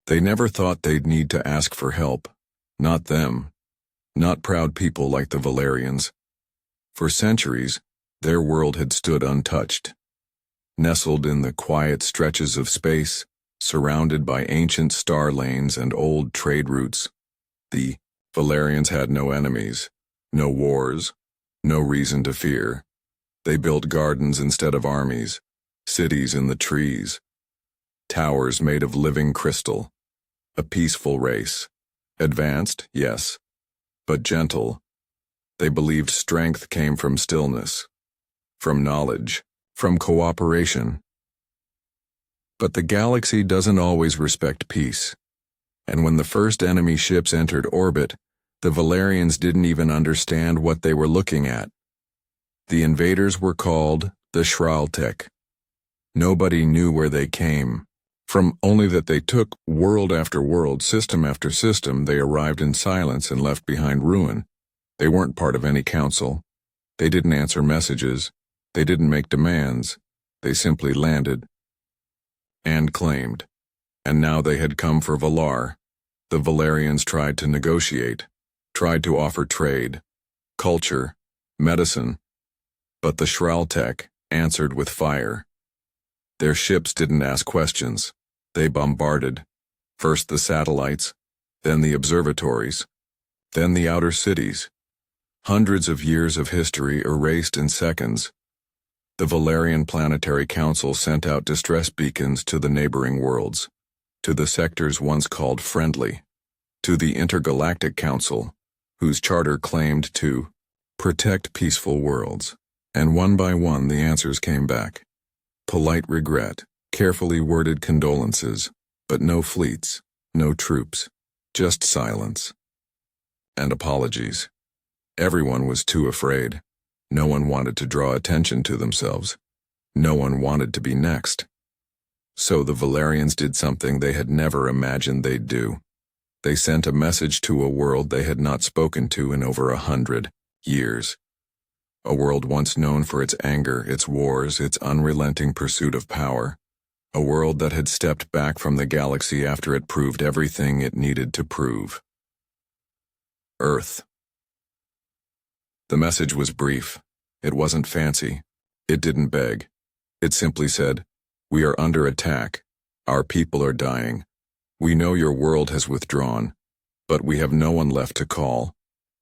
They never thought they'd need to ask for help. Not them. Not proud people like the Valerians. For centuries, their world had stood untouched. Nestled in the quiet stretches of space, surrounded by ancient star lanes and old trade routes, the Valerians had no enemies, no wars, no reason to fear. They built gardens instead of armies, cities in the trees, towers made of living crystal. A peaceful race. Advanced, yes, but gentle. They believed strength came from stillness, from knowledge, from cooperation. But the galaxy doesn't always respect peace. And when the first enemy ships entered orbit, the Valerians didn't even understand what they were looking at. The invaders were called the Shraltek. Nobody knew where they came from, only that they took world after world, system after system. They arrived in silence and left behind ruin. They weren't part of any council. They didn't answer messages. They didn't make demands. They simply landed and claimed. And now they had come for Valar. The Valerians tried to negotiate, tried to offer trade, culture, medicine. But the Shraltek answered with fire. Their ships didn't ask questions. They bombarded. First the satellites, then the observatories, then the outer cities. Hundreds of years of history erased in seconds. The Valerian Planetary Council sent out distress beacons to the neighboring worlds, to the sectors once called friendly, to the Intergalactic Council, whose charter claimed to protect peaceful worlds. And one by one the answers came back. Polite regret, carefully worded condolences, but no fleets, no troops, just silence. And apologies. Everyone was too afraid. No one wanted to draw attention to themselves. No one wanted to be next. So the Valerians did something they had never imagined they'd do. They sent a message to a world they had not spoken to in over 100 years. A world once known for its anger, its wars, its unrelenting pursuit of power. A world that had stepped back from the galaxy after it proved everything it needed to prove. Earth. The message was brief. It wasn't fancy. It didn't beg. It simply said, "We are under attack. Our people are dying. We know your world has withdrawn, but we have no one left to call.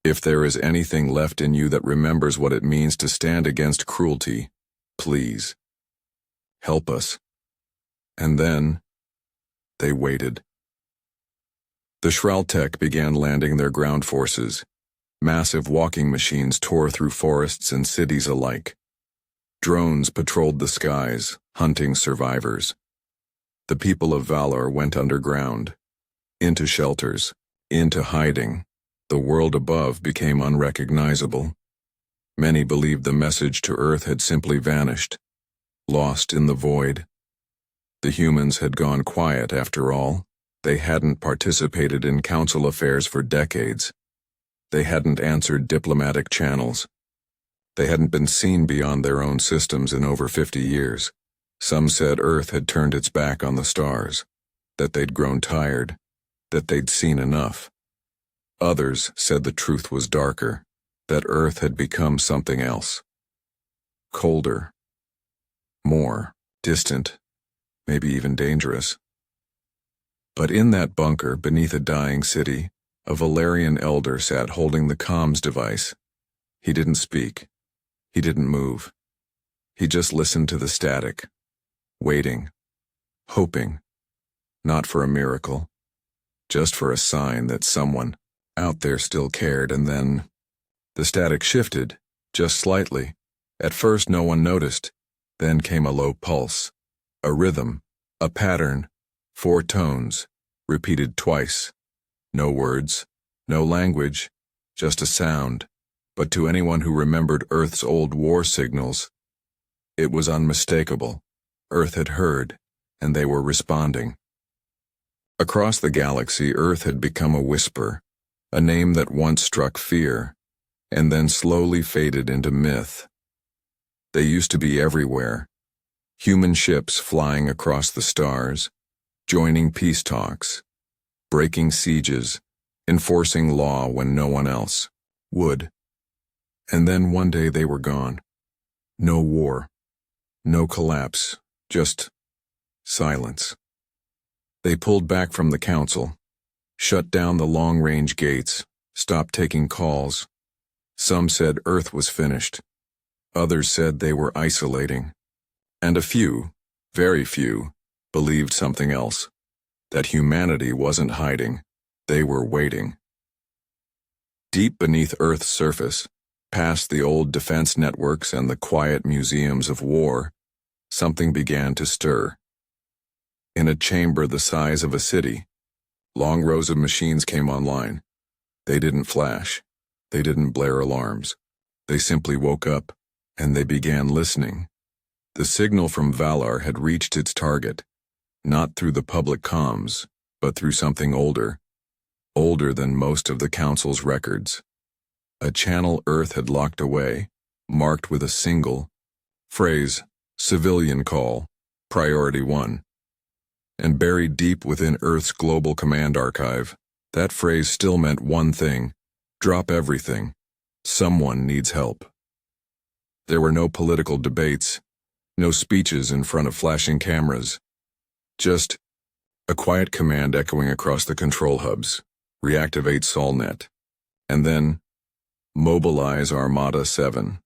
If there is anything left in you that remembers what it means to stand against cruelty, please, help us." And then, they waited. The Shraltek began landing their ground forces. Massive walking machines tore through forests and cities alike. Drones patrolled the skies, hunting survivors. The people of Valar went underground, into shelters, into hiding. The world above became unrecognizable. Many believed the message to Earth had simply vanished, lost in the void. The humans had gone quiet after all. They hadn't participated in council affairs for decades. They hadn't answered diplomatic channels. They hadn't been seen beyond their own systems in over 50 years. Some said Earth had turned its back on the stars, that they'd grown tired, that they'd seen enough. Others said the truth was darker, that Earth had become something else. Colder. More distant, maybe even dangerous. But in that bunker beneath a dying city, a Valerian elder sat holding the comms device. He didn't speak. He didn't move. He just listened to the static, waiting, hoping, not for a miracle, just for a sign that someone out there still cared. And then the static shifted, just slightly. At first no one noticed. Then came a low pulse, a rhythm, a pattern, 4 tones, repeated twice. No words, no language, just a sound. But to anyone who remembered Earth's old war signals, it was unmistakable. Earth had heard, and they were responding. Across the galaxy, Earth had become a whisper, a name that once struck fear, and then slowly faded into myth. They used to be everywhere. Human ships flying across the stars, joining peace talks, breaking sieges, enforcing law when no one else would. And then one day they were gone. No war, no collapse, just silence. They pulled back from the council, shut down the long-range gates, stopped taking calls. Some said Earth was finished. Others said they were isolating. And a few, very few, believed something else, that humanity wasn't hiding, they were waiting. Deep beneath Earth's surface, past the old defense networks and the quiet museums of war, something began to stir. In a chamber the size of a city, long rows of machines came online. They didn't flash. They didn't blare alarms. They simply woke up, and they began listening. The signal from Valar had reached its target, not through the public comms, but through something older than most of the Council's records. A channel Earth had locked away, marked with a single phrase, civilian call, priority 1. And buried deep within Earth's global command archive, that phrase still meant one thing: drop everything. Someone needs help. There were no political debates, no speeches in front of flashing cameras. Just a quiet command echoing across the control hubs: reactivate Solnet. And then, mobilize Armada 7.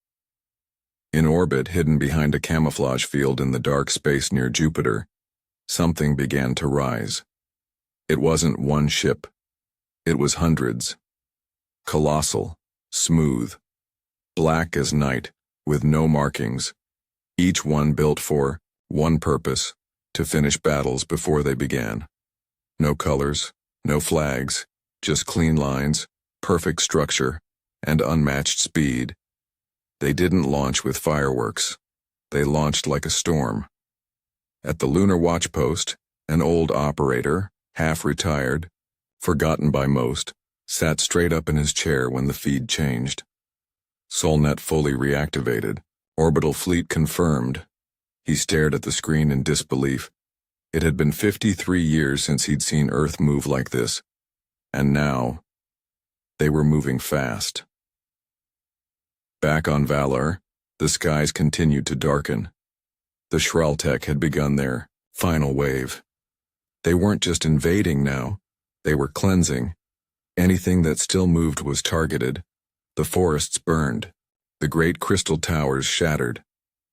In orbit, hidden behind a camouflage field in the dark space near Jupiter, something began to rise. It wasn't one ship. It was hundreds. Colossal, smooth, black as night, with no markings, each one built for one purpose: to finish battles before they began. No colors, no flags, just clean lines, perfect structure, and unmatched speed. They didn't launch with fireworks. They launched like a storm. At the lunar watch post, an old operator, half-retired, forgotten by most, sat straight up in his chair when the feed changed. Solnet fully reactivated. Orbital fleet confirmed. He stared at the screen in disbelief. It had been 53 years since he'd seen Earth move like this. And now, they were moving fast. Back on Valar, the skies continued to darken. The Shraltech had begun their final wave. They weren't just invading now, they were cleansing. Anything that still moved was targeted. The forests burned. The great crystal towers shattered.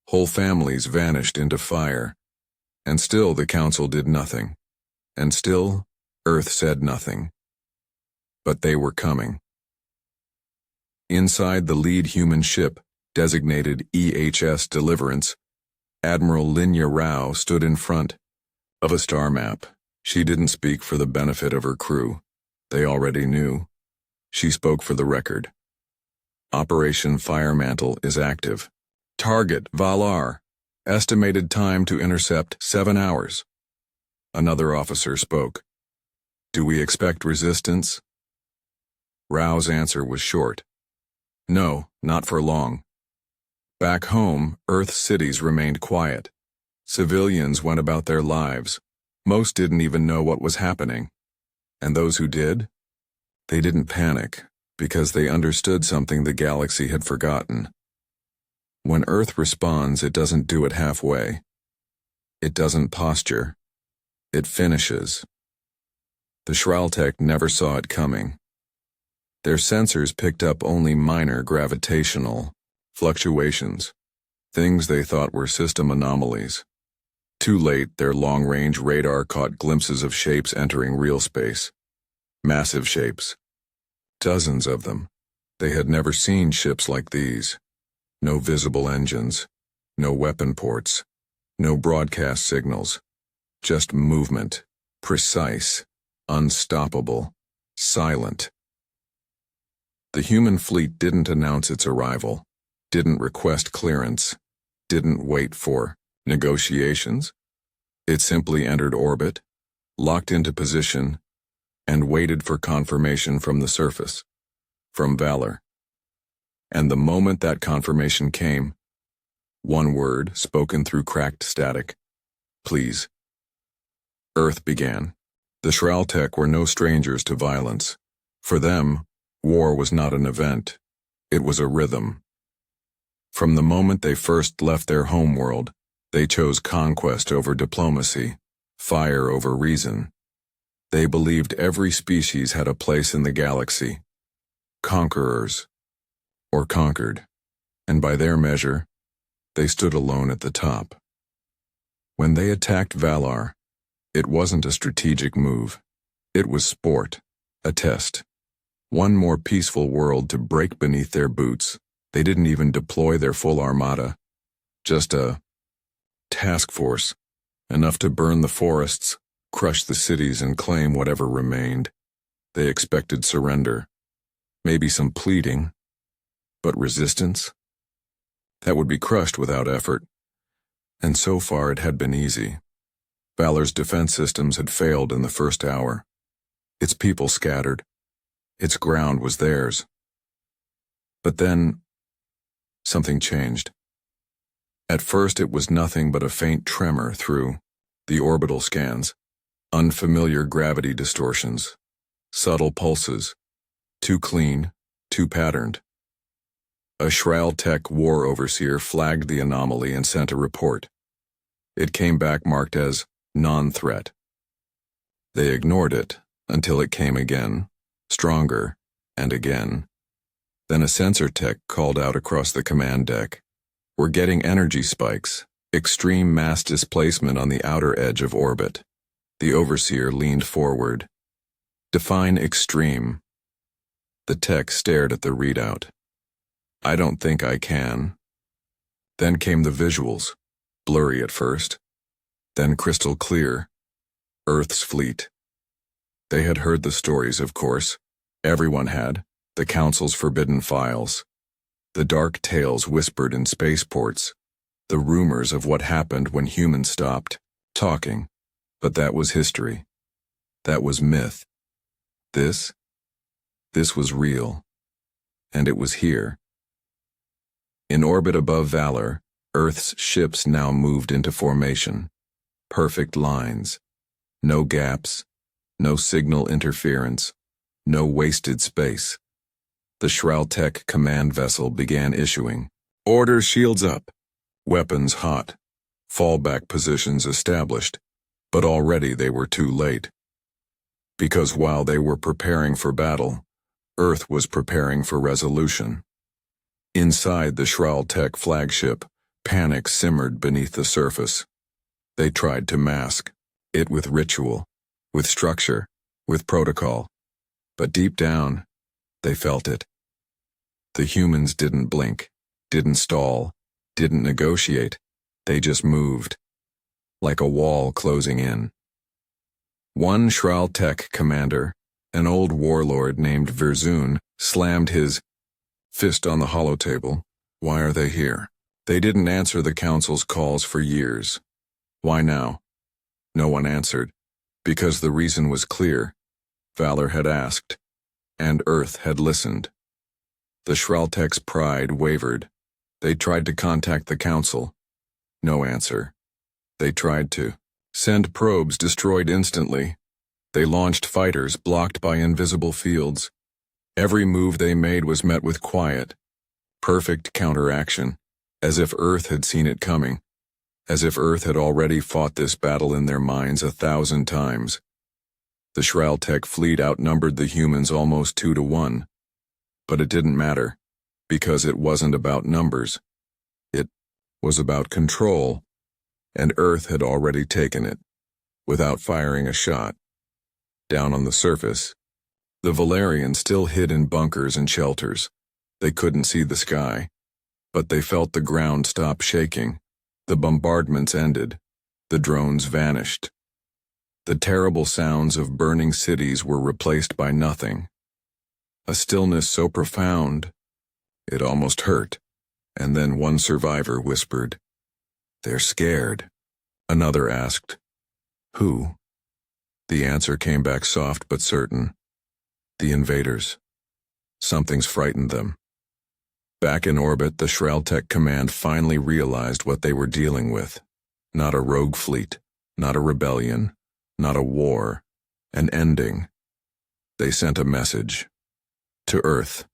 Whole families vanished into fire. And still the Council did nothing. And still, Earth said nothing. But they were coming. Inside the lead human ship, designated EHS Deliverance, Admiral Linya Rao stood in front of a star map. She didn't speak for the benefit of her crew. They already knew. She spoke for the record. Operation Firemantle is active. Target Valar. Estimated time to intercept 7 hours. Another officer spoke. Do we expect resistance? Rao's answer was short. No, not for long. Back home, Earth's cities remained quiet. Civilians went about their lives. Most didn't even know what was happening. And those who did? They didn't panic, because they understood something the galaxy had forgotten. When Earth responds, it doesn't do it halfway. It doesn't posture. It finishes. The Shraltech never saw it coming. Their sensors picked up only minor gravitational fluctuations, things they thought were system anomalies. Too late, their long-range radar caught glimpses of shapes entering real space. Massive shapes. Dozens of them. They had never seen ships like these. No visible engines. No weapon ports. No broadcast signals. Just movement. Precise. Unstoppable. Silent. The human fleet didn't announce its arrival. Didn't request clearance. Didn't wait for negotiations. It simply entered orbit, locked into position, and waited for confirmation from the surface, from Valar. And the moment that confirmation came, one word spoken through cracked static: please. Earth began. The Shraltek were no strangers to violence. For them, war was not an event. It was a rhythm. From the moment they first left their homeworld, they chose conquest over diplomacy, fire over reason. They believed every species had a place in the galaxy. Conquerors, or conquered, and by their measure, they stood alone at the top. When they attacked Valar, it wasn't a strategic move. It was sport, a test. One more peaceful world to break beneath their boots. They didn't even deploy their full armada. Just a task force, enough to burn the forests, crush the cities, and claim whatever remained. They expected surrender. Maybe some pleading. But resistance? That would be crushed without effort. And so far it had been easy. Valar's defense systems had failed in the first hour. Its people scattered. Its ground was theirs. But then, something changed. At first it was nothing but a faint tremor through the orbital scans, unfamiliar gravity distortions, subtle pulses, too clean, too patterned. A Shraltek war overseer flagged the anomaly and sent a report. It came back marked as non-threat. They ignored it until it came again, stronger, and again. Then a sensor tech called out across the command deck. "We're getting energy spikes, extreme mass displacement on the outer edge of orbit." The overseer leaned forward. "Define extreme." The tech stared at the readout. "I don't think I can." Then came the visuals, blurry at first, then crystal clear. Earth's fleet. They had heard the stories, of course. Everyone had. The Council's forbidden files. The dark tales whispered in spaceports. The rumors of what happened when humans stopped talking. But that was history. That was myth. This was real. And it was here. In orbit above Valar, Earth's ships now moved into formation. Perfect lines. No gaps. No signal interference. No wasted space. The Shraltek command vessel began issuing. Orders: shields up. Weapons hot. Fallback positions established. But already they were too late. Because while they were preparing for battle, Earth was preparing for resolution. Inside the Shraltek flagship, panic simmered beneath the surface. They tried to mask it with ritual, with structure, with protocol. But deep down, they felt it. The humans didn't blink, didn't stall, didn't negotiate. They just moved. Like a wall closing in. One Shraltek commander, an old warlord named Verzun, slammed his fist on the holotable. Why are they here? They didn't answer the Council's calls for years. Why now? No one answered. Because the reason was clear. Valar had asked, and Earth had listened. The Shraltek's pride wavered. They tried to contact the Council. No answer. They tried to send probes, destroyed instantly. They launched fighters, blocked by invisible fields. Every move they made was met with quiet, perfect counteraction, as if Earth had seen it coming, as if Earth had already fought this battle in their minds 1,000 times. The Shraltek fleet outnumbered the humans almost 2-1. But it didn't matter, because it wasn't about numbers. It was about control, and Earth had already taken it, without firing a shot. Down on the surface, the Valerians still hid in bunkers and shelters. They couldn't see the sky, but they felt the ground stop shaking. The bombardments ended. The drones vanished. The terrible sounds of burning cities were replaced by nothing. A stillness so profound, it almost hurt. And then one survivor whispered, "They're scared." Another asked, "Who?" The answer came back soft but certain. "The invaders. Something's frightened them." Back in orbit, the Shraltek command finally realized what they were dealing with. Not a rogue fleet, not a rebellion, not a war. An ending. They sent a message. To Earth.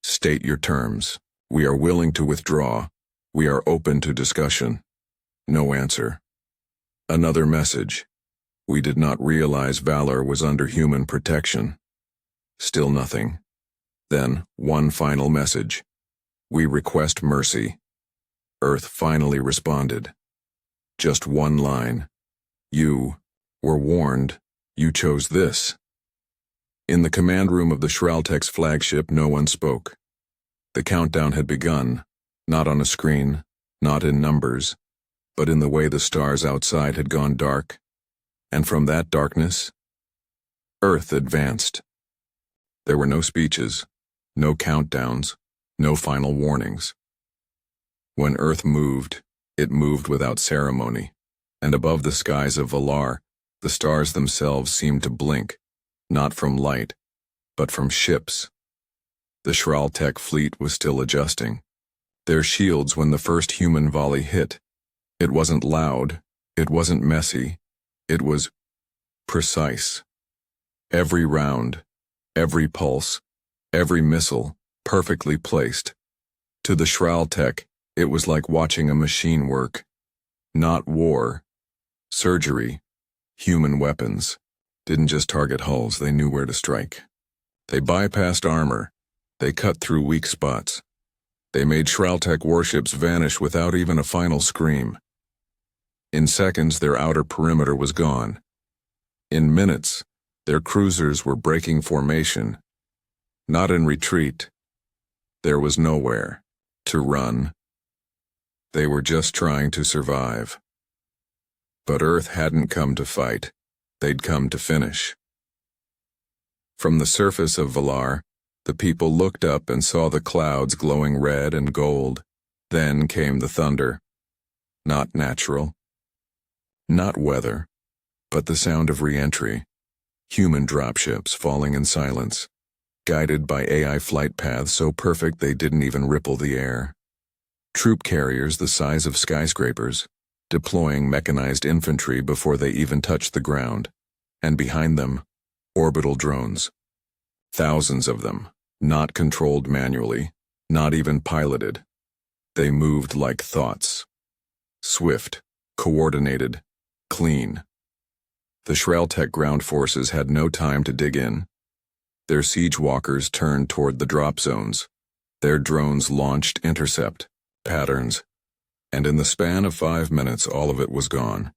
State your terms. We are willing to withdraw. We are open to discussion. No answer. Another message. We did not realize Valor was under human protection. Still nothing. Then, one final message. We request mercy. Earth finally responded. Just one line. You were warned. You chose this. In the command room of the Shraltek's flagship, no one spoke. The countdown had begun, not on a screen, not in numbers, but in the way the stars outside had gone dark. And from that darkness, Earth advanced. There were no speeches, no countdowns, no final warnings. When Earth moved, it moved without ceremony, and above the skies of Valar, the stars themselves seemed to blink, not from light, but from ships. The Shraltek fleet was still adjusting. Their shields when the first human volley hit. It wasn't loud, it wasn't messy, it was precise. Every round, every pulse, every missile, perfectly placed. To the Shraltek, it was like watching a machine work. Not war. Surgery. Human weapons. Didn't just target hulls, they knew where to strike. They bypassed armor. They cut through weak spots. They made Shraltek warships vanish without even a final scream. In seconds, their outer perimeter was gone. In minutes, their cruisers were breaking formation. Not in retreat. There was nowhere to run. They were just trying to survive. But Earth hadn't come to fight. They'd come to finish. From the surface of Valar, the people looked up and saw the clouds glowing red and gold. Then came the thunder. Not natural. Not weather, but the sound of re-entry. Human dropships falling in silence, guided by AI flight paths so perfect they didn't even ripple the air. Troop carriers the size of skyscrapers, deploying mechanized infantry before they even touched the ground, and behind them, orbital drones. Thousands of them, not controlled manually, not even piloted. They moved like thoughts. Swift, coordinated, clean. The Shraltek ground forces had no time to dig in. Their siege walkers turned toward the drop zones. Their drones launched intercept, patterns, and in the span of 5 minutes all of it was gone.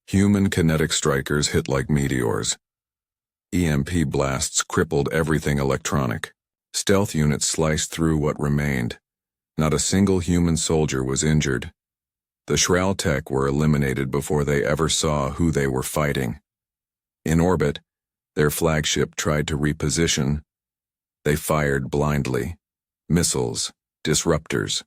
Human kinetic strikers hit like meteors. EMP blasts crippled everything electronic. Stealth units sliced through what remained. Not a single human soldier was injured. The Shraltek were eliminated before they ever saw who they were fighting. In orbit, their flagship tried to reposition. They fired blindly. Missiles, disruptors,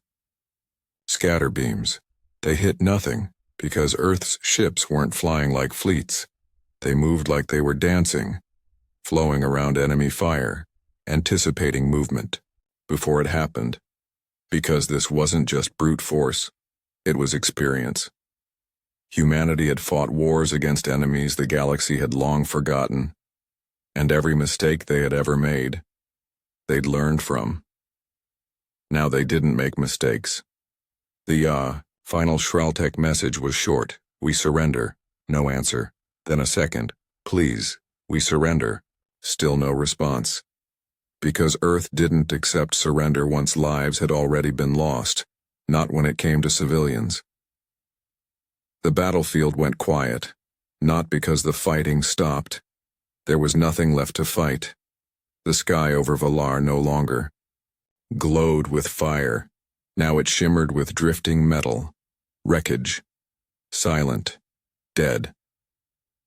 scatter beams. They hit nothing because Earth's ships weren't flying like fleets. They moved like they were dancing, flowing around enemy fire, anticipating movement before it happened. Because this wasn't just brute force. It was experience. Humanity had fought wars against enemies the galaxy had long forgotten, and every mistake they had ever made, they'd learned from. Now they didn't make mistakes. The final Shraltek message was short. We surrender. No answer. Then a second. Please, we surrender. Still no response. Because Earth didn't accept surrender once lives had already been lost. Not when it came to civilians. The battlefield went quiet, not because the fighting stopped. There was nothing left to fight. The sky over Valar no longer glowed with fire. Now it shimmered with drifting metal, wreckage, silent, dead.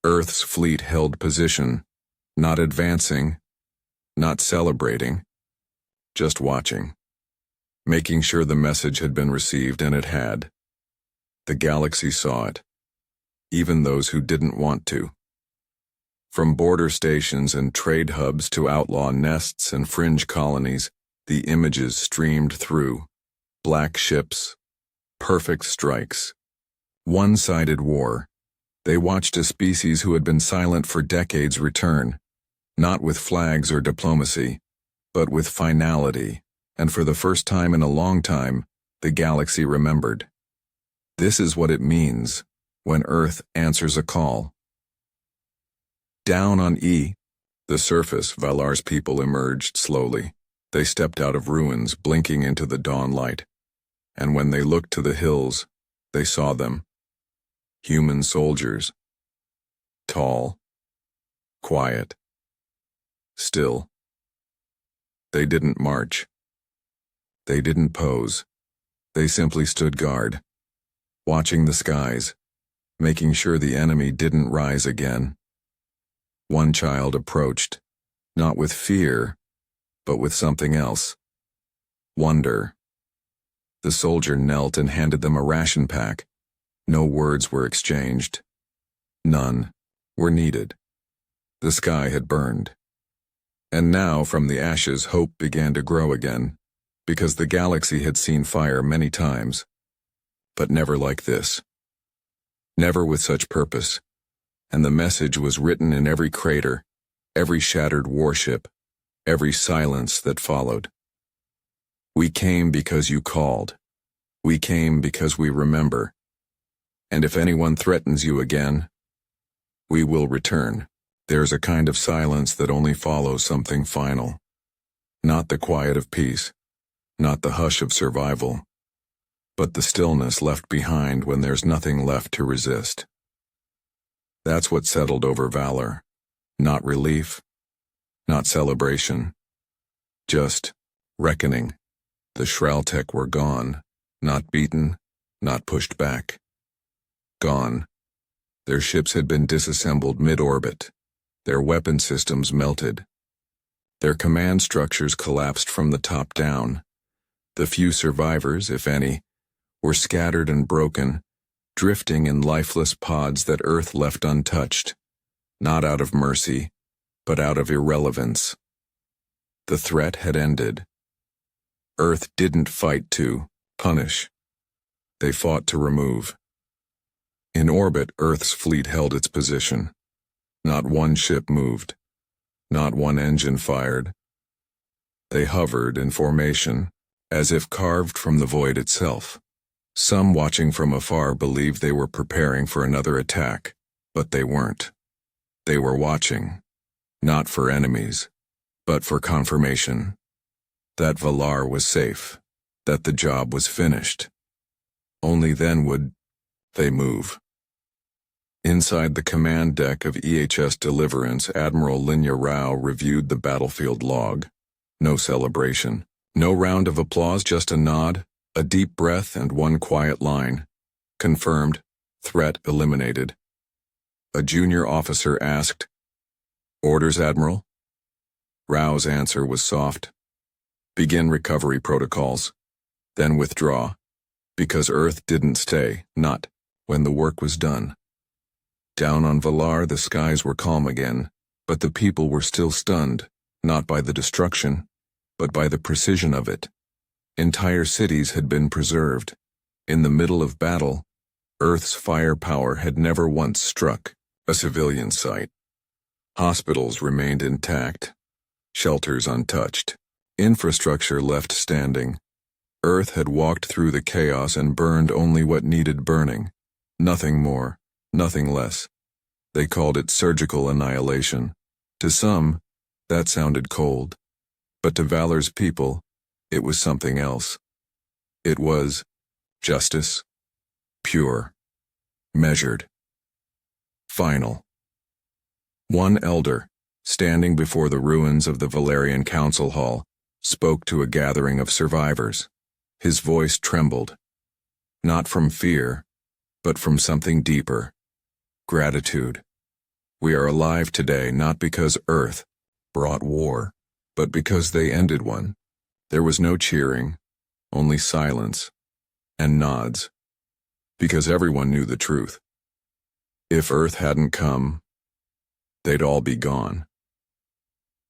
Earth's fleet held position, not advancing, not celebrating, just watching. Making sure the message had been received, and it had. The galaxy saw it, even those who didn't want to. From border stations and trade hubs to outlaw nests and fringe colonies, the images streamed through. Black ships, perfect strikes, one-sided war, They watched a species who had been silent for decades return, not with flags or diplomacy, but with finality, and for the first time in a long time, the galaxy remembered. This is what it means when Earth answers a call. Down on the surface, Valar's people emerged slowly. They stepped out of ruins, blinking into the dawn light. And when they looked to the hills, they saw them. Human soldiers. Tall. Quiet. Still. They didn't march. They didn't pose. They simply stood guard, watching the skies, making sure the enemy didn't rise again. One child approached, not with fear, but with something else. Wonder. The soldier knelt and handed them a ration pack. No words were exchanged. None were needed. The sky had burned. And now from the ashes hope began to grow again, because the galaxy had seen fire many times, but never like this. Never with such purpose. And the message was written in every crater, every shattered warship, every silence that followed. We came because you called. We came because we remember. And if anyone threatens you again, we will return. There's a kind of silence that only follows something final. Not the quiet of peace, not the hush of survival, but the stillness left behind when there's nothing left to resist. That's what settled over Valar. Not relief, not celebration, just reckoning. The Shraltek were gone, not beaten, not pushed back. Gone. Their ships had been disassembled mid-orbit. Their weapon systems melted. Their command structures collapsed from the top down. The few survivors, if any, were scattered and broken, drifting in lifeless pods that Earth left untouched, not out of mercy, but out of irrelevance. The threat had ended. Earth didn't fight to punish. They fought to remove. In orbit, Earth's fleet held its position. Not one ship moved. Not one engine fired. They hovered in formation, as if carved from the void itself. Some watching from afar believed they were preparing for another attack, but they weren't. They were watching, not for enemies, but for confirmation. That Valar was safe, that the job was finished. Only then would they move. Inside the command deck of EHS Deliverance, Admiral Linya Rao reviewed the battlefield log. No celebration, no round of applause, just a nod, a deep breath, and one quiet line. Confirmed. Threat eliminated. A junior officer asked, "Orders, Admiral?" Rao's answer was soft. "Begin recovery protocols. Then withdraw. Because Earth didn't stay, not when the work was done." Down on Valar, the skies were calm again, but the people were still stunned, not by the destruction, but by the precision of it. Entire cities had been preserved. In the middle of battle, Earth's firepower had never once struck a civilian site. Hospitals remained intact, shelters untouched, infrastructure left standing. Earth had walked through the chaos and burned only what needed burning. Nothing more, nothing less. They called it surgical annihilation. To some, that sounded cold. But to Valar's people, it was something else. It was justice. Pure. Measured. Final. One elder, standing before the ruins of the Valerian Council Hall, spoke to a gathering of survivors. His voice trembled. Not from fear, but from something deeper. Gratitude. We are alive today not because Earth brought war, but because they ended one. There was no cheering, only silence, and nods. Because everyone knew the truth. If Earth hadn't come, they'd all be gone.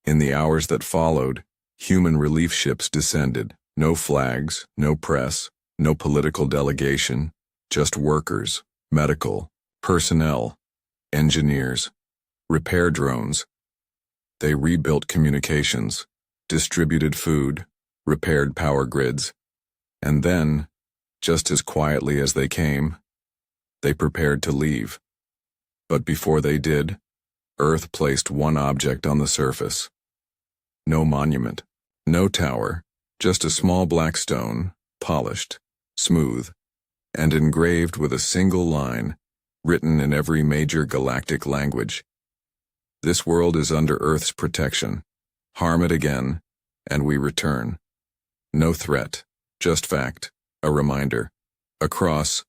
In the hours that followed, human relief ships descended. No flags, no press, no political delegation, just workers, medical, personnel, engineers, repair drones. They rebuilt communications, distributed food, repaired power grids, and then, just as quietly as they came, they prepared to leave. But before they did, Earth placed one object on the surface. No monument, no tower, just a small black stone, polished, smooth, and engraved with a single line, written in every major galactic language. This world is under Earth's protection. Harm it again, and we return. No threat, just fact, a reminder. Across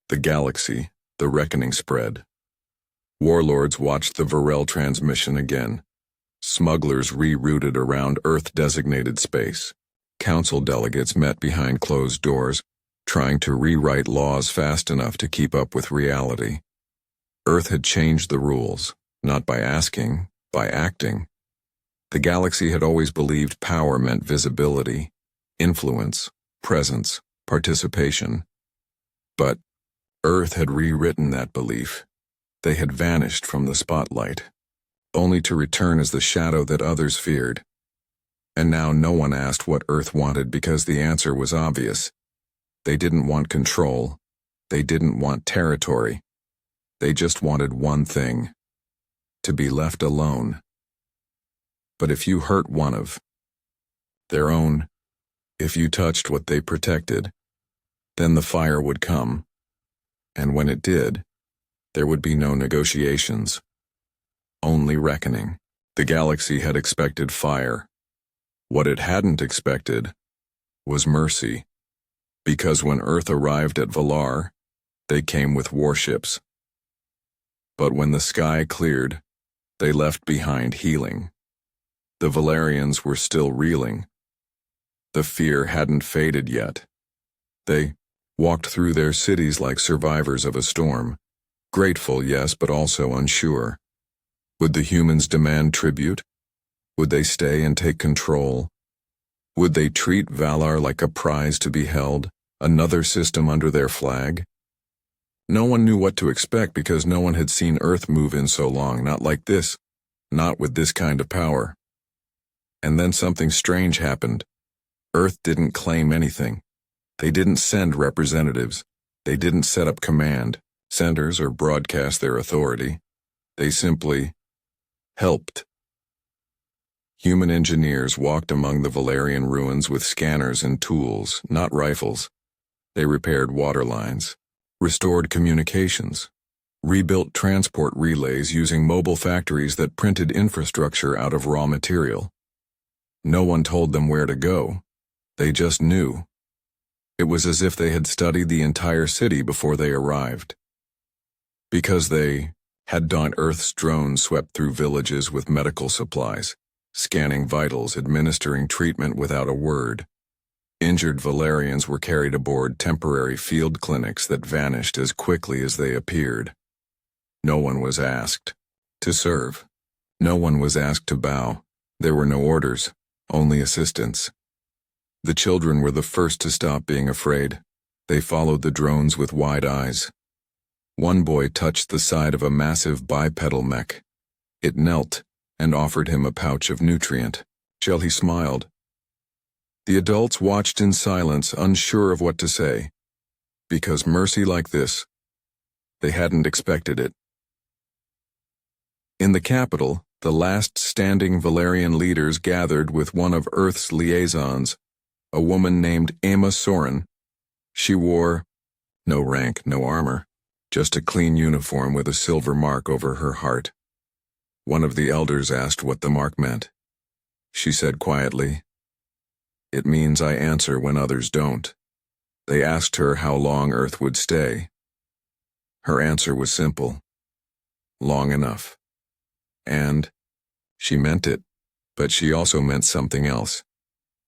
the galaxy, the reckoning spread. Warlords watched the Varel transmission again. Smugglers rerouted around Earth-designated space. Council delegates met behind closed doors, trying to rewrite laws fast enough to keep up with reality. Earth had changed the rules, not by asking, by acting. The galaxy had always believed power meant visibility, influence, presence, participation. But Earth had rewritten that belief. They had vanished from the spotlight, only to return as the shadow that others feared. And now no one asked what Earth wanted because the answer was obvious. They didn't want control. They didn't want territory. They just wanted one thing: to be left alone. But if you hurt one of their own, if you touched what they protected, then the fire would come. And when it did, there would be no negotiations. Only reckoning. The galaxy had expected fire. What it hadn't expected was mercy. Because when Earth arrived at Valar, they came with warships. But when the sky cleared, they left behind healing. The Valarians were still reeling. The fear hadn't faded yet. They walked through their cities like survivors of a storm. Grateful, yes, but also unsure. Would the humans demand tribute? Would they stay and take control? Would they treat Valar like a prize to be held, another system under their flag? No one knew what to expect because no one had seen Earth move in so long, not like this, not with this kind of power. And then something strange happened. Earth didn't claim anything. They didn't send representatives. They didn't set up command centers or broadcast their authority. They simply helped. Human engineers walked among the Valerian ruins with scanners and tools, not rifles. They repaired water lines, restored communications, rebuilt transport relays using mobile factories that printed infrastructure out of raw material. No one told them where to go. They just knew. It was as if they had studied the entire city before they arrived. Because they had Dawn Earth's drones swept through villages with medical supplies, scanning vitals, administering treatment without a word. Injured Valerians were carried aboard temporary field clinics that vanished as quickly as they appeared. No one was asked to serve. No one was asked to bow. There were no orders, only assistance. The children were the first to stop being afraid. They followed the drones with wide eyes. One boy touched the side of a massive bipedal mech. It knelt and offered him a pouch of nutrient. He smiled. The adults watched in silence, unsure of what to say. Because mercy like this, they hadn't expected it. In the capital, the last standing Valerian leaders gathered with one of Earth's liaisons, a woman named Aema Soren. She wore no rank, no armor, just a clean uniform with a silver mark over her heart. One of the elders asked what the mark meant. She said quietly, "It means I answer when others don't." They asked her how long Earth would stay. Her answer was simple: long enough. And she meant it, but she also meant something else.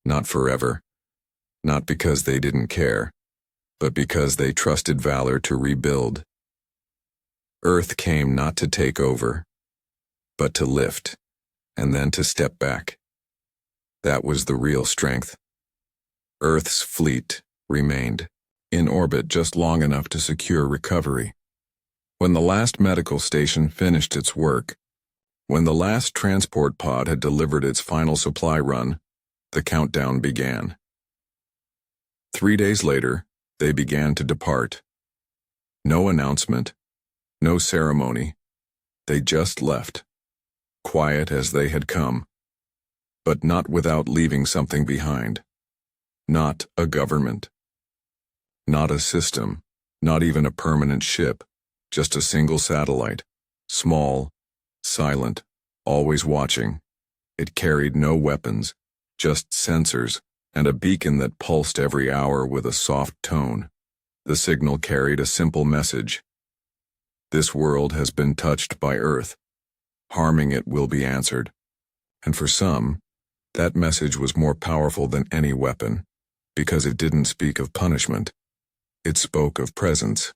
Not forever. Not because they didn't care, but because they trusted Valor to rebuild. Earth came not to take over, but to lift, and then to step back. That was the real strength. Earth's fleet remained in orbit just long enough to secure recovery. When the last medical station finished its work, when the last transport pod had delivered its final supply run, the countdown began. 3 days later, they began to depart. No announcement, no ceremony. They just left, quiet as they had come, but not without leaving something behind. Not a government. Not a system, not even a permanent ship, just a single satellite, small, silent, always watching. It carried no weapons, just sensors, and a beacon that pulsed every hour with a soft tone. The signal carried a simple message. This world has been touched by Earth. Harming it will be answered. And for some, that message was more powerful than any weapon, because it didn't speak of punishment. It spoke of presence.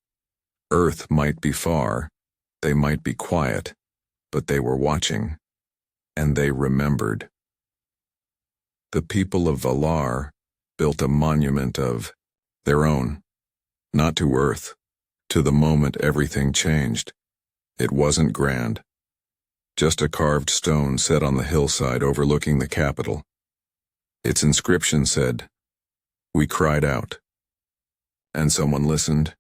Earth might be far, they might be quiet, but they were watching, and they remembered. The people of Valar built a monument of their own, not to Earth, to the moment everything changed. It wasn't grand. Just a carved stone set on the hillside overlooking the capital. Its inscription said, "We cried out." And someone listened.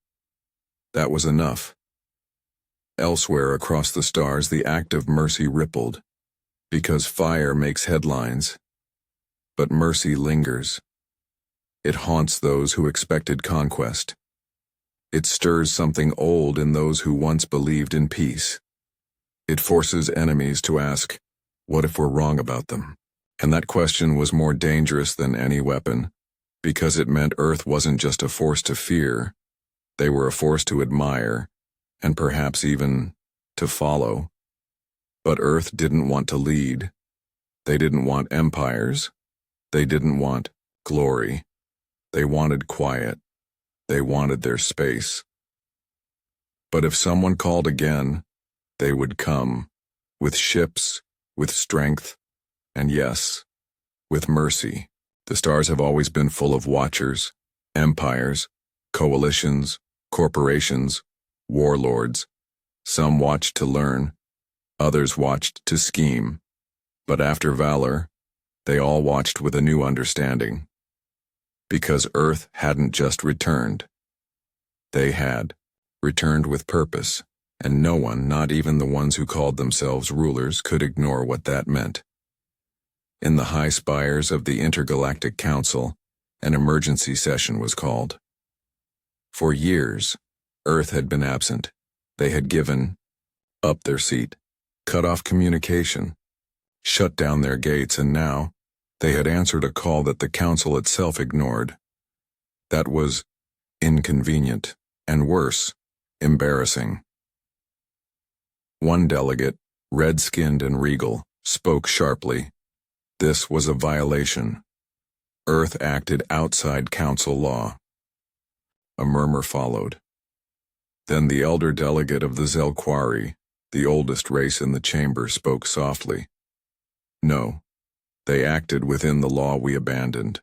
That was enough. Elsewhere across the stars, the act of mercy rippled, because fire makes headlines. But mercy lingers. It haunts those who expected conquest. It stirs something old in those who once believed in peace. It forces enemies to ask, what if we're wrong about them? And that question was more dangerous than any weapon, because it meant Earth wasn't just a force to fear, they were a force to admire, and perhaps even to follow. But Earth didn't want to lead. They didn't want empires. They didn't want glory. They wanted quiet. They wanted their space. But if someone called again, they would come, with ships, with strength, and yes, with mercy. The stars have always been full of watchers, empires, coalitions, corporations, warlords. Some watched to learn, others watched to scheme. But after Valor, they all watched with a new understanding. Because Earth hadn't just returned. They had returned with purpose, and no one, not even the ones who called themselves rulers, could ignore what that meant. In the high spires of the Intergalactic Council, an emergency session was called. For years, Earth had been absent. They had given up their seat, cut off communication, shut down their gates, and now they had answered a call that the Council itself ignored. That was inconvenient, and worse, embarrassing. One delegate, red-skinned and regal, spoke sharply. This was a violation. Earth acted outside Council law. A murmur followed. Then the elder delegate of the Zelquari, the oldest race in the chamber, spoke softly. No, they acted within the law we abandoned.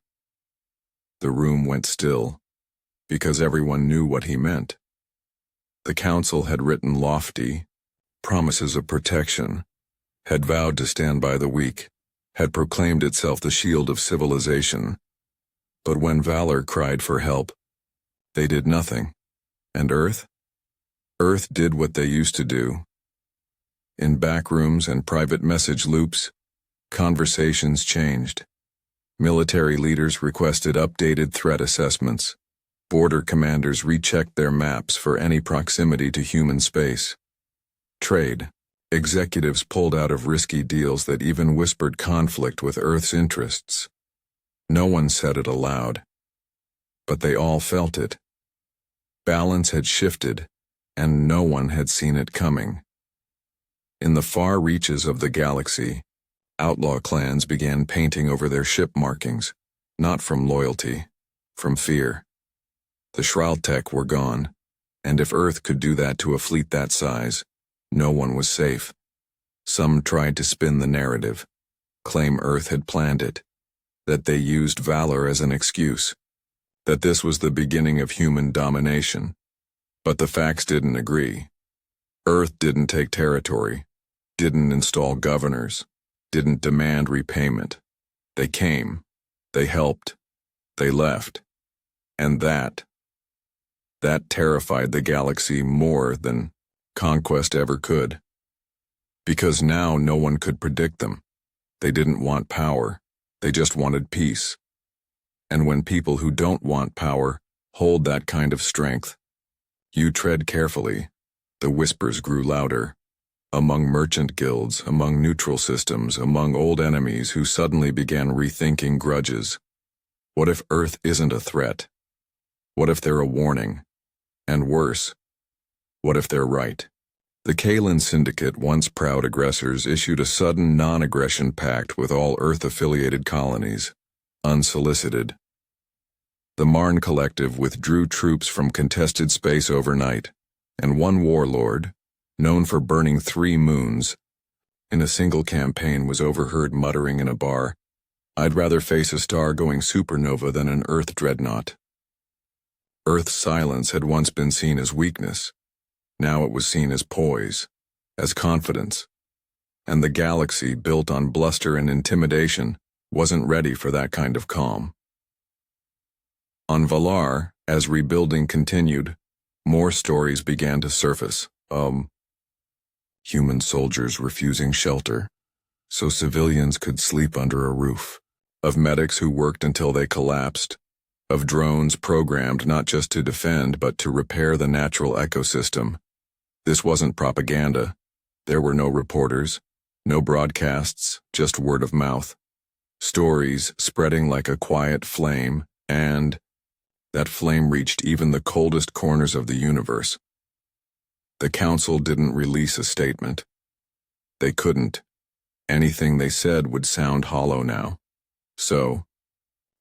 The room went still, because everyone knew what he meant. The Council had written lofty promises of protection, had vowed to stand by the weak, had proclaimed itself the shield of civilization. But when Valor cried for help, they did nothing. And Earth? Earth did what they used to do. In backrooms and private message loops, conversations changed. Military leaders requested updated threat assessments. Border commanders rechecked their maps for any proximity to human space. Trade. Executives pulled out of risky deals that even whispered conflict with Earth's interests. No one said it aloud, but they all felt it. Balance had shifted, and no one had seen it coming. In the far reaches of the galaxy, outlaw clans began painting over their ship markings, not from loyalty, from fear. The Shraltech were gone, and if Earth could do that to a fleet that size, no one was safe. Some tried to spin the narrative, claim Earth had planned it, that they used Valor as an excuse, that this was the beginning of human domination. But the facts didn't agree. Earth didn't take territory, didn't install governors, didn't demand repayment. They came, they helped, they left, and that terrified the galaxy more than conquest ever could. Because now no one could predict them. They didn't want power, they just wanted peace. And when people who don't want power hold that kind of strength, you tread carefully. The whispers grew louder. Among merchant guilds, among neutral systems, among old enemies who suddenly began rethinking grudges. What if Earth isn't a threat? What if they're a warning? And worse, what if they're right? The Kalen Syndicate, once proud aggressors, issued a sudden non-aggression pact with all Earth-affiliated colonies, unsolicited. The Marn Collective withdrew troops from contested space overnight, and one warlord, known for burning 3 moons, in a single campaign was overheard muttering in a bar, "I'd rather face a star-going supernova than an Earth dreadnought." Earth's silence had once been seen as weakness. Now it was seen as poise, as confidence. And the galaxy, built on bluster and intimidation, wasn't ready for that kind of calm. On Valar, as rebuilding continued, more stories began to surface. Human soldiers refusing shelter, so civilians could sleep under a roof. Of medics who worked until they collapsed. Of drones programmed not just to defend but to repair the natural ecosystem. This wasn't propaganda. There were no reporters, no broadcasts, just word of mouth. Stories spreading like a quiet flame, and that flame reached even the coldest corners of the universe. The Council didn't release a statement. They couldn't. Anything they said would sound hollow now. So,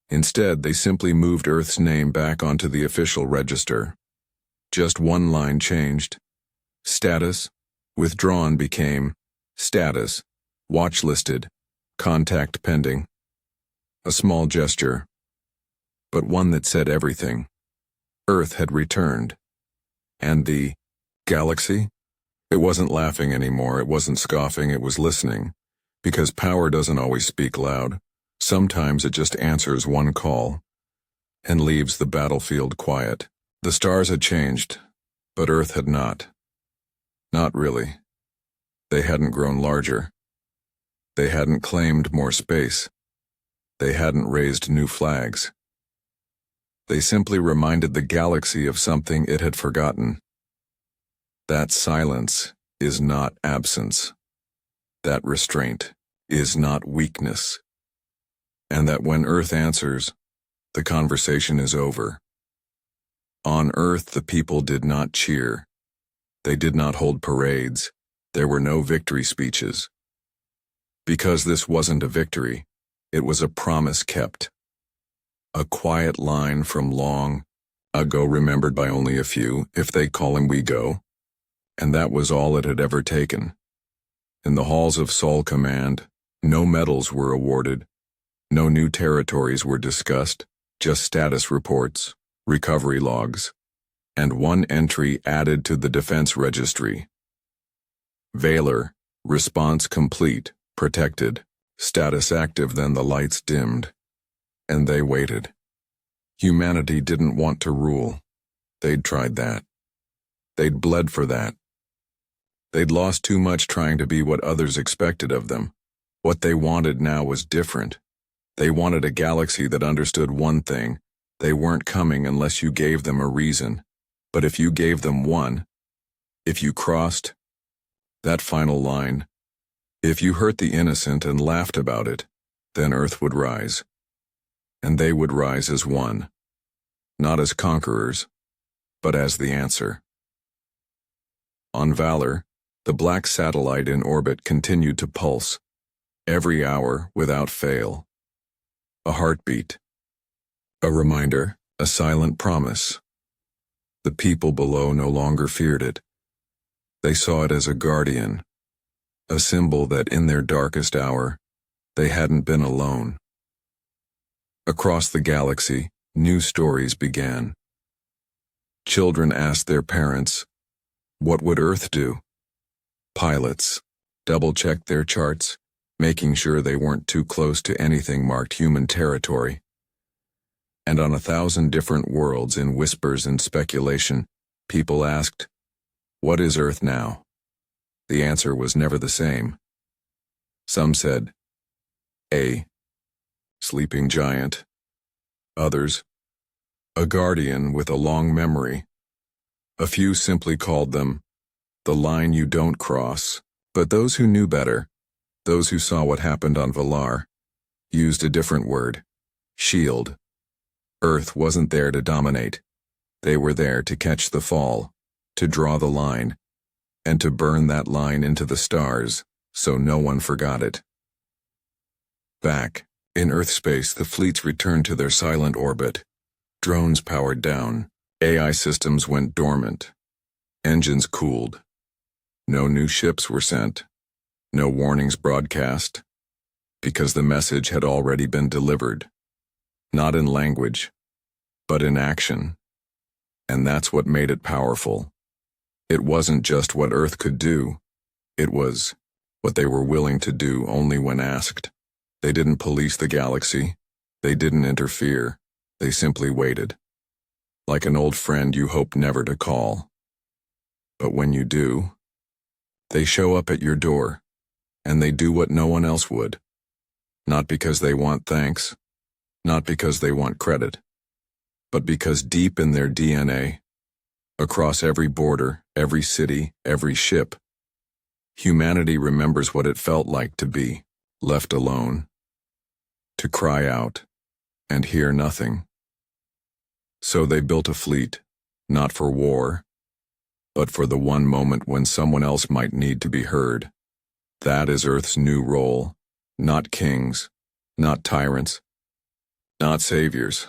instead, they simply moved Earth's name back onto the official register. Just one line changed. Status, withdrawn became status, watch-listed, contact pending. A small gesture, but one that said everything. Earth had returned. And the galaxy? It wasn't laughing anymore, it wasn't scoffing, it was listening. Because power doesn't always speak loud. Sometimes it just answers one call and leaves the battlefield quiet. The stars had changed, but Earth had not. Not really. They hadn't grown larger. They hadn't claimed more space. They hadn't raised new flags. They simply reminded the galaxy of something it had forgotten. That silence is not absence. That restraint is not weakness. And that when Earth answers, the conversation is over. On Earth, the people did not cheer. They did not hold parades. There were no victory speeches. Because this wasn't a victory, it was a promise kept. A quiet line from long ago remembered by only a few, if they call him we go. And that was all it had ever taken. In the halls of Sol Command, no medals were awarded. No new territories were discussed, just status reports, recovery logs, and one entry added to the defense registry. Valor, response complete, protected, status active. Then the lights dimmed, and they waited. Humanity didn't want to rule. They'd tried that. They'd bled for that. They'd lost too much trying to be what others expected of them. What they wanted now was different. They wanted a galaxy that understood one thing: they weren't coming unless you gave them a reason. But if you gave them one, if you crossed that final line, if you hurt the innocent and laughed about it, then Earth would rise. And they would rise as one. Not as conquerors, but as the answer. On Valor, the black satellite in orbit continued to pulse, every hour without fail. A heartbeat. A reminder, a silent promise. The people below no longer feared it. They saw it as a guardian, a symbol that in their darkest hour, they hadn't been alone. Across the galaxy, new stories began. Children asked their parents, what would Earth do? Pilots double-checked their charts, making sure they weren't too close to anything marked human territory. And on 1,000 different worlds in whispers and speculation, people asked, "What is Earth now?" The answer was never the same. Some said, "A sleeping giant." Others, "A guardian with a long memory." A few simply called them the line you don't cross. But those who knew better, those who saw what happened on Valar, used a different word: shield. Earth wasn't there to dominate. They were there to catch the fall, to draw the line, and to burn that line into the stars so no one forgot it. Back in Earth space, the fleets returned to their silent orbit. Drones powered down. AI systems went dormant. Engines cooled. No new ships were sent. No warnings broadcast. Because the message had already been delivered. Not in language, but in action. And that's what made it powerful. It wasn't just what Earth could do. It was what they were willing to do only when asked. They didn't police the galaxy. They didn't interfere. They simply waited. Like an old friend you hope never to call. But when you do, they show up at your door, and they do what no one else would. Not because they want thanks, not because they want credit, but because deep in their DNA, across every border, every city, every ship, humanity remembers what it felt like to be left alone, to cry out and hear nothing. So they built a fleet, not for war, but for the one moment when someone else might need to be heard. That is Earth's new role, not kings, not tyrants, not saviors,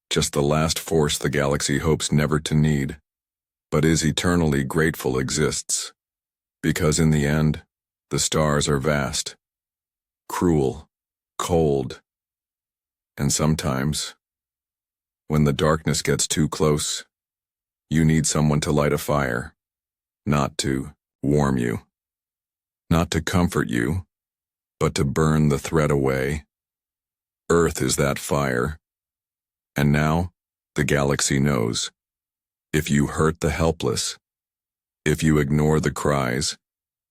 just the last force the galaxy hopes never to need, but is eternally grateful exists. Because in the end, the stars are vast, cruel, cold, and sometimes, when the darkness gets too close, you need someone to light a fire, not to warm you, not to comfort you, but to burn the threat away. Earth is that fire. And now, the galaxy knows. If you hurt the helpless, if you ignore the cries,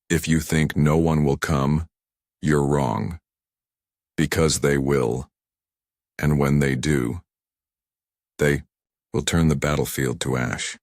if you think no one will come, you're wrong. Because they will. And when they do, they will turn the battlefield to ash.